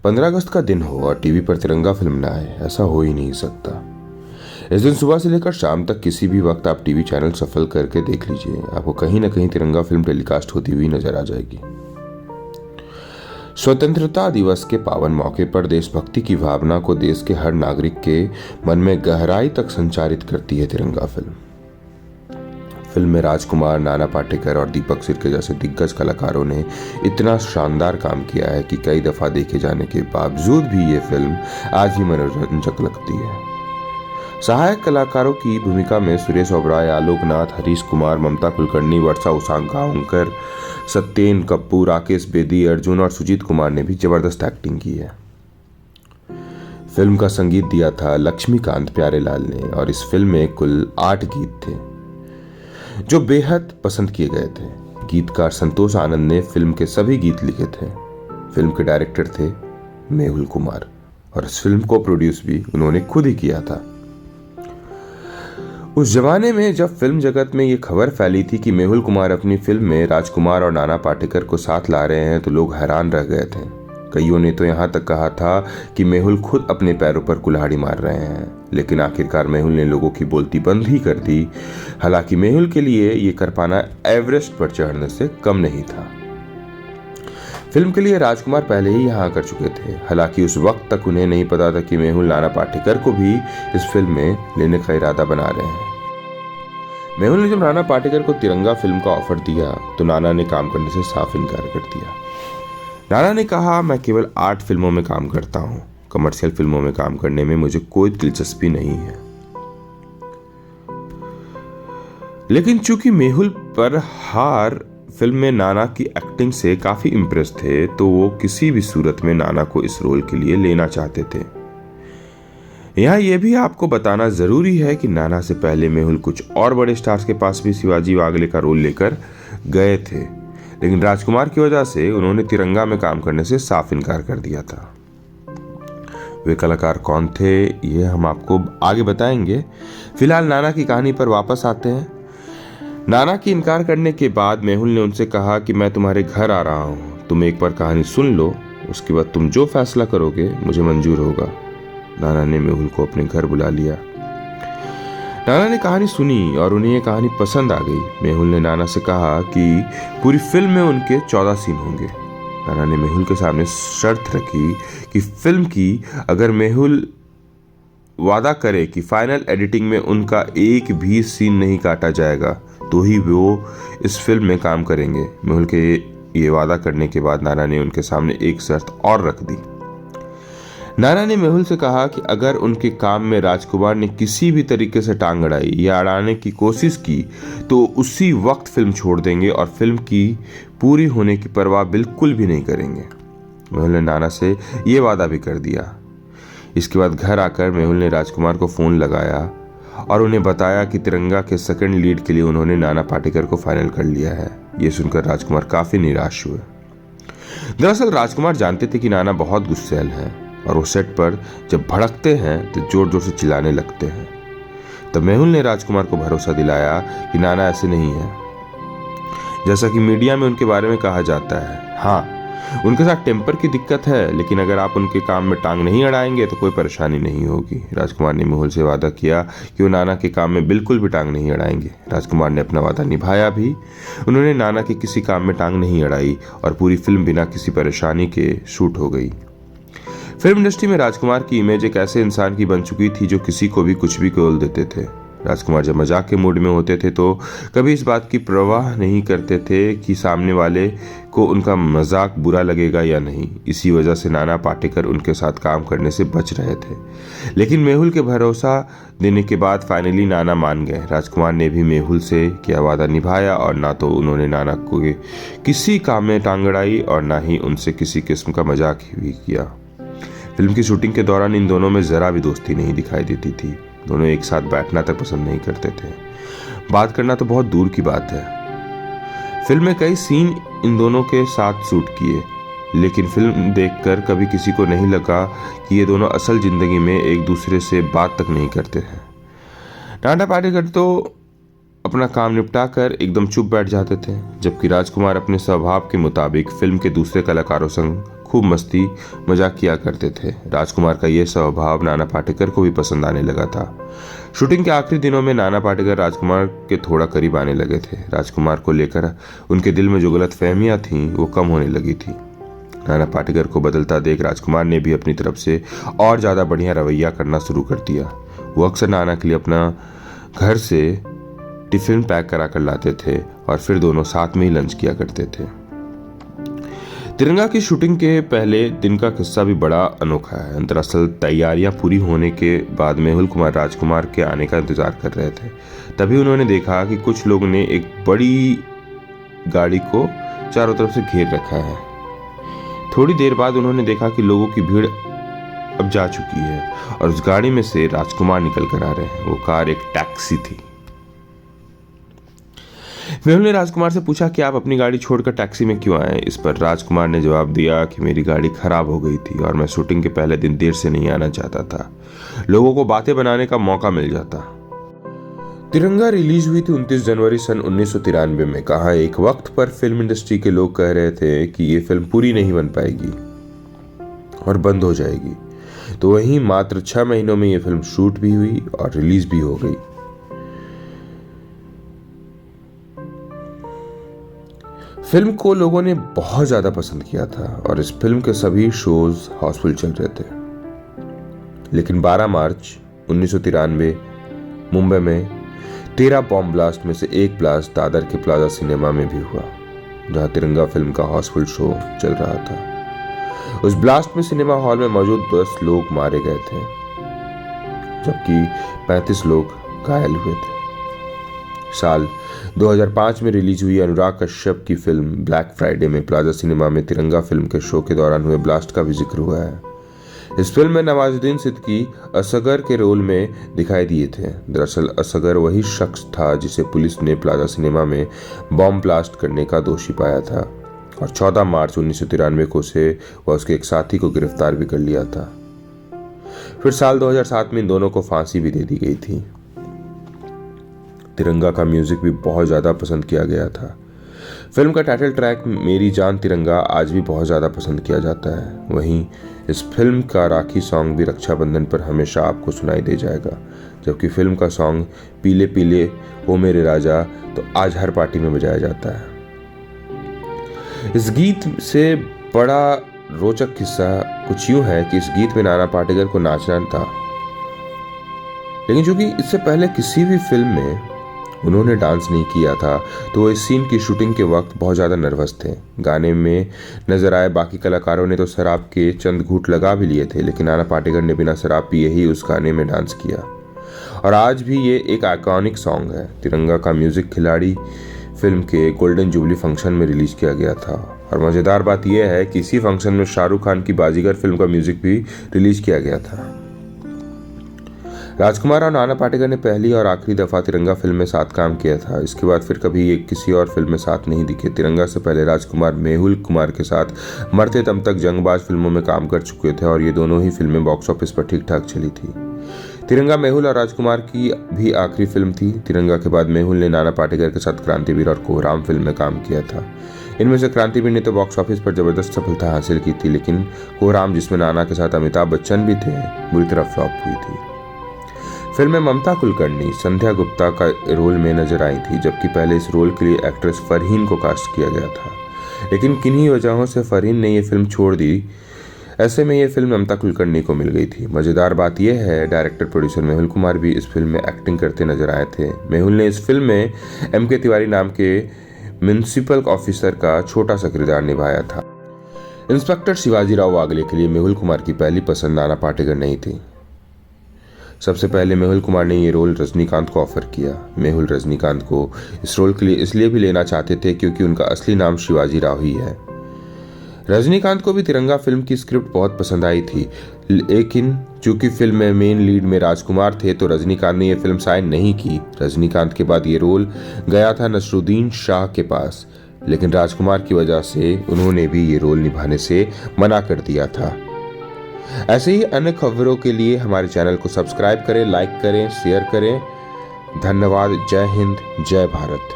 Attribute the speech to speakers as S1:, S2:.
S1: 15 अगस्त का दिन हो और टीवी पर तिरंगा फिल्म ना आए, ऐसा हो ही नहीं सकता। इस दिन सुबह से लेकर शाम तक किसी भी वक्त आप टीवी चैनल सफल करके देख लीजिए, आपको कहीं ना कहीं तिरंगा फिल्म टेलीकास्ट होती हुई नजर आ जाएगी। स्वतंत्रता दिवस के पावन मौके पर देशभक्ति की भावना को देश के हर नागरिक के मन में गहराई तक संचारित करती है तिरंगा फिल्म। फिल्म में राजकुमार, नाना पाटेकर और दीपक सिरके जैसे दिग्गज कलाकारों ने इतना शानदार काम किया है कि कई दफा देखे जाने के बावजूद भी ये फिल्म आज भी मनोरंजक लगती है। सहायक कलाकारों की भूमिका में सुरेश ओबराय, आलोक नाथ, हरीश कुमार, ममता कुलकर्णी, वर्षा उसांगाओंकर, सत्येन कप्पू, राकेश बेदी, अर्जुन और सुजीत कुमार ने भी जबरदस्त एक्टिंग की है। फिल्म का संगीत दिया था लक्ष्मीकांत प्यारेलाल ने और इस फिल्म में कुल 8 गीत थे जो बेहद पसंद किए गए थे। गीतकार संतोष आनंद ने फिल्म के सभी गीत लिखे थे। फिल्म के डायरेक्टर थे मेहुल कुमार और इस फिल्म को प्रोड्यूस भी उन्होंने खुद ही किया था। उस जमाने में जब फिल्म जगत में ये खबर फैली थी कि मेहुल कुमार अपनी फिल्म में राजकुमार और नाना पाटेकर को साथ ला रहे हैं तो लोग हैरान रह गए थे। कईयों ने तो यहाँ तक कहा था कि मेहुल खुद अपने पैरों पर कुल्हाड़ी मार रहे हैं, लेकिन आखिरकार मेहुल ने लोगों की बोलती बंद ही कर दी। हालांकि मेहुल के लिए ये कर पाना एवरेस्ट पर चढ़ने से कम नहीं था। फिल्म के लिए राजकुमार पहले ही यहाँ कर चुके थे। हालांकि उस वक्त तक उन्हें नहीं पता था कि मेहुल नाना पाटेकर को भी इस फिल्म में लेने का इरादा बना रहे हैं। मेहुल ने जब नाना पाटेकर को तिरंगा फिल्म का ऑफर दिया तो नाना ने काम करने से साफ इनकार कर दिया। नाना ने कहा, मैं केवल 8 फिल्मों में काम करता हूँ, कमर्शियल फिल्मों में काम करने में मुझे कोई दिलचस्पी नहीं है। लेकिन चूंकि मेहुल पर हार फिल्म में नाना की एक्टिंग से काफी इम्प्रेस थे तो वो किसी भी सूरत में नाना को इस रोल के लिए लेना चाहते थे। यहाँ यह भी आपको बताना जरूरी है कि नाना से पहले मेहुल कुछ और बड़े स्टार्स के पास भी शिवाजी वागले का रोल लेकर गए थे, लेकिन राजकुमार की वजह से उन्होंने तिरंगा में काम करने से साफ इनकार कर दिया था। वे कलाकार कौन थे ये हम आपको आगे बताएंगे। फिलहाल नाना की कहानी पर वापस आते हैं। नाना की इनकार करने के बाद मेहुल ने उनसे कहा कि मैं तुम्हारे घर आ रहा हूँ, तुम एक बार कहानी सुन लो, उसके बाद तुम जो फैसला करोगे मुझे मंजूर होगा। नाना ने मेहुल को अपने घर बुला लिया। नाना ने कहानी सुनी और उन्हें ये कहानी पसंद आ गई। मेहुल ने नाना से कहा कि पूरी फिल्म में उनके 14 सीन होंगे। नाना ने मेहुल के सामने शर्त रखी कि फिल्म की अगर मेहुल वादा करे कि फाइनल एडिटिंग में उनका एक भी सीन नहीं काटा जाएगा तो ही वो इस फिल्म में काम करेंगे। मेहुल के ये वादा करने के बाद नाना ने उनके सामने एक शर्त और रख दी। नाना ने मेहुल से कहा कि अगर उनके काम में राजकुमार ने किसी भी तरीके से टांग अड़ाई या अड़ाने की कोशिश की तो उसी वक्त फिल्म छोड़ देंगे और फिल्म की पूरी होने की परवाह बिल्कुल भी नहीं करेंगे। मेहुल ने नाना से ये वादा भी कर दिया। इसके बाद घर आकर मेहुल ने राजकुमार को फोन लगाया और उन्हें बताया कि तिरंगा के सेकंड लीड के लिए उन्होंने नाना पाटेकर को फाइनल कर लिया है। ये सुनकर राजकुमार काफी निराश हुए। दरअसल राजकुमार जानते थे कि नाना बहुत गुस्सैल हैं और वो सेट पर जब भड़कते हैं तो जोर जोर से चिल्लाने लगते हैं। तब मेहुल ने राजकुमार को भरोसा दिलाया कि नाना ऐसे नहीं है जैसा कि मीडिया में उनके बारे में कहा जाता है। हाँ, उनके साथ टेम्पर की दिक्कत है, लेकिन अगर आप उनके काम में टांग नहीं अड़ाएंगे तो कोई परेशानी नहीं होगी। राजकुमार ने मेहुल से वादा किया कि वो नाना के काम में बिल्कुल भी टांग नहीं अड़ाएंगे। राजकुमार ने अपना वादा निभाया भी। उन्होंने नाना के किसी काम में टांग नहीं अड़ाई और पूरी फिल्म बिना किसी परेशानी के शूट हो गई। फिल्म इंडस्ट्री में राजकुमार की इमेज एक ऐसे इंसान की बन चुकी थी जो किसी को भी कुछ भी बोल देते थे। राजकुमार जब मजाक के मूड में होते थे तो कभी इस बात की परवाह नहीं करते थे कि सामने वाले को उनका मजाक बुरा लगेगा या नहीं। इसी वजह से नाना पाटेकर उनके साथ काम करने से बच रहे थे। लेकिन मेहुल के भरोसा देने के बाद फाइनली नाना मान गए। राजकुमार ने भी मेहुल से किया वादा निभाया और ना तो उन्होंने नाना को किसी काम में टांग अड़ाई और ना ही उनसे किसी किस्म का मजाक भी किया। फिल्म की शूटिंग के दौरान इन दोनों में जरा भी दोस्ती नहीं दिखाई देती थी। दोनों एक साथ बैठना तक पसंद नहीं करते थे, बात करना तो बहुत दूर की बात है। फिल्म में कई सीन इन दोनों के साथ शूट किए, लेकिन फिल्म देखकर कभी किसी को नहीं लगा कि ये दोनों असल जिंदगी में एक दूसरे से बात तक नहीं करते हैं। नाना पाटेकर तो अपना काम निपटा कर एकदम चुप बैठ जाते थे, जबकि राजकुमार अपने स्वभाव के मुताबिक फिल्म के दूसरे कलाकारों संग खूब मस्ती मजाक किया करते थे। राजकुमार का यह स्वभाव नाना पाटेकर को भी पसंद आने लगा था। शूटिंग के आखिरी दिनों में नाना पाटेकर राजकुमार के थोड़ा करीब आने लगे थे। राजकुमार को लेकर उनके दिल में जो गलतफहमियां थीं वो कम होने लगी थी। नाना पाटेकर को बदलता देख राजकुमार ने भी अपनी तरफ से और ज़्यादा बढ़िया रवैया करना शुरू कर दिया। वो अक्सर नाना के लिए अपना घर से टिफिन पैक करा कर लाते थे और फिर दोनों साथ में ही लंच किया करते थे। तिरंगा की शूटिंग के पहले दिन का किस्सा भी बड़ा अनोखा है। दरअसल तैयारियां पूरी होने के बाद मेहुल कुमार राजकुमार के आने का इंतजार कर रहे थे। तभी उन्होंने देखा कि कुछ लोगों ने एक बड़ी गाड़ी को चारों तरफ से घेर रखा है। थोड़ी देर बाद उन्होंने देखा कि लोगों की भीड़ अब जा चुकी है और उस गाड़ी में से राजकुमार निकल कर आ रहे हैं। वो कार एक टैक्सी थी। मेहुल ने राजकुमार से पूछा कि आप अपनी गाड़ी छोड़कर टैक्सी में क्यों आए। इस पर राजकुमार ने जवाब दिया कि मेरी गाड़ी खराब हो गई थी और मैं शूटिंग के पहले दिन देर से नहीं आना चाहता था, लोगों को बातें बनाने का मौका मिल जाता। तिरंगा रिलीज हुई थी 29 जनवरी सन 1993 में। कहा एक वक्त पर फिल्म इंडस्ट्री के लोग कह रहे थे कि ये फिल्म पूरी नहीं बन पाएगी और बंद हो जाएगी, तो वहीं मात्र 6 महीनों में ये फिल्म शूट भी हुई और रिलीज भी हो गई। फिल्म को लोगों ने बहुत ज्यादा पसंद किया था और इस फिल्म के सभी शोज हाउसफुल चल रहे थे। लेकिन 12 मार्च 1993 मुंबई में 13 बॉम्ब ब्लास्ट में से एक ब्लास्ट दादर के प्लाजा सिनेमा में भी हुआ, जहां तिरंगा फिल्म का हाउसफुल शो चल रहा था। उस ब्लास्ट में सिनेमा हॉल में मौजूद 10 लोग मारे गए थे, जबकि 35 लोग घायल हुए थे। साल 2005 में रिलीज हुई अनुराग कश्यप की फिल्म ब्लैक फ्राइडे में प्लाजा सिनेमा में तिरंगा फिल्म के शो के दौरान हुए ब्लास्ट का भी जिक्र हुआ है। इस फिल्म में नवाजुद्दीन सिद्दीकी असगर के रोल में दिखाई दिए थे। दरअसल असगर वही शख्स था जिसे पुलिस ने प्लाजा सिनेमा में बॉम्ब ब्लास्ट करने का दोषी पाया था और 14 मार्च 1993 को उसे व उसके एक साथी को गिरफ्तार भी कर लिया था। फिर साल 2007 में इन दोनों को फांसी भी दे दी गई थी। तिरंगा का म्यूजिक भी बहुत ज़्यादा पसंद किया गया था। फिल्म का टाइटल ट्रैक मेरी जान तिरंगा आज भी बहुत ज़्यादा पसंद किया जाता है। वहीं इस फिल्म का राखी सॉन्ग भी रक्षाबंधन पर हमेशा आपको सुनाई दे जाएगा, जबकि फिल्म का सॉन्ग पीले पीले ओ मेरे राजा तो आज हर पार्टी में बजाया जाता है। इस गीत से बड़ा रोचक किस्सा कुछ यूं है कि इस गीत में नाना पाटेकर को नाचना था, लेकिन चूंकि इससे पहले किसी भी फिल्म में उन्होंने डांस नहीं किया था, तो वो इस सीन की शूटिंग के वक्त बहुत ज़्यादा नर्वस थे। गाने में नजर आए बाकी कलाकारों ने तो शराब के चंद घूंट लगा भी लिए थे, लेकिन नाना पाटेकर ने बिना शराब पिए ही उस गाने में डांस किया और आज भी ये एक आइकॉनिक सॉन्ग है। तिरंगा का म्यूजिक खिलाड़ी फिल्म के गोल्डन जुबली फंक्शन में रिलीज किया गया था और मज़ेदार बात यह है कि इसी फंक्शन में शाहरुख खान की बाजीगर फिल्म का म्यूजिक भी रिलीज किया गया था। राजकुमार और नाना पाटेकर ने पहली और आखिरी दफा तिरंगा फिल्म में साथ काम किया था। इसके बाद फिर कभी ये किसी और फिल्म में साथ नहीं दिखे। तिरंगा से पहले राजकुमार मेहुल कुमार के साथ मरते दम तक जंगबाज फिल्मों में काम कर चुके थे और ये दोनों ही फिल्में बॉक्स ऑफिस पर ठीक ठाक चली थी। तिरंगा मेहुल और राजकुमार की भी आखिरी फिल्म थी। तिरंगा के बाद मेहुल ने नाना पाटेकर के साथ क्रांतिवीर और कोहराम फिल्म में काम किया था। इनमें से क्रांतिवीर ने तो बॉक्स ऑफिस पर जबरदस्त सफलता हासिल की थी, लेकिन कोहराम, जिसमें नाना के साथ अमिताभ बच्चन भी थे, बुरी तरह फ्लॉप हुई थी। फिल्म में ममता कुलकर्णी संध्या गुप्ता का रोल में नजर आई थी, जबकि पहले इस रोल के लिए एक्ट्रेस फरहीन को कास्ट किया गया था, लेकिन किन्हीं वजहों से फरहीन ने ये फिल्म छोड़ दी। ऐसे में ये फिल्म ममता कुलकर्णी को मिल गई थी। मजेदार बात यह है, डायरेक्टर प्रोड्यूसर मेहुल कुमार भी इस फिल्म में एक्टिंग करते नजर आए थे। मेहुल ने इस फिल्म में M.K. तिवारी नाम के म्युनिसिपल ऑफिसर का छोटा सा किरदार निभाया था। इंस्पेक्टर शिवाजी राव वागले के लिए मेहुल कुमार की पहली पसंद नाना पाटेकर नहीं थी। सबसे पहले मेहुल कुमार ने ये रोल रजनीकांत को ऑफर किया। मेहुल रजनीकांत को इस रोल के लिए इसलिए भी लेना चाहते थे क्योंकि उनका असली नाम शिवाजी राव ही है। रजनीकांत को भी तिरंगा फिल्म की स्क्रिप्ट बहुत पसंद आई थी, लेकिन चूंकि फिल्म में मेन लीड में राजकुमार थे तो रजनीकांत ने यह फिल्म साइन नहीं की। रजनीकांत के बाद ये रोल गया था नसरुद्दीन शाह के पास, लेकिन राजकुमार की वजह से उन्होंने भी ये रोल निभाने से मना कर दिया था। ऐसे ही अन्य खबरों के लिए हमारे चैनल को सब्सक्राइब करें, लाइक करें, शेयर करें। धन्यवाद। जय हिंद, जय भारत।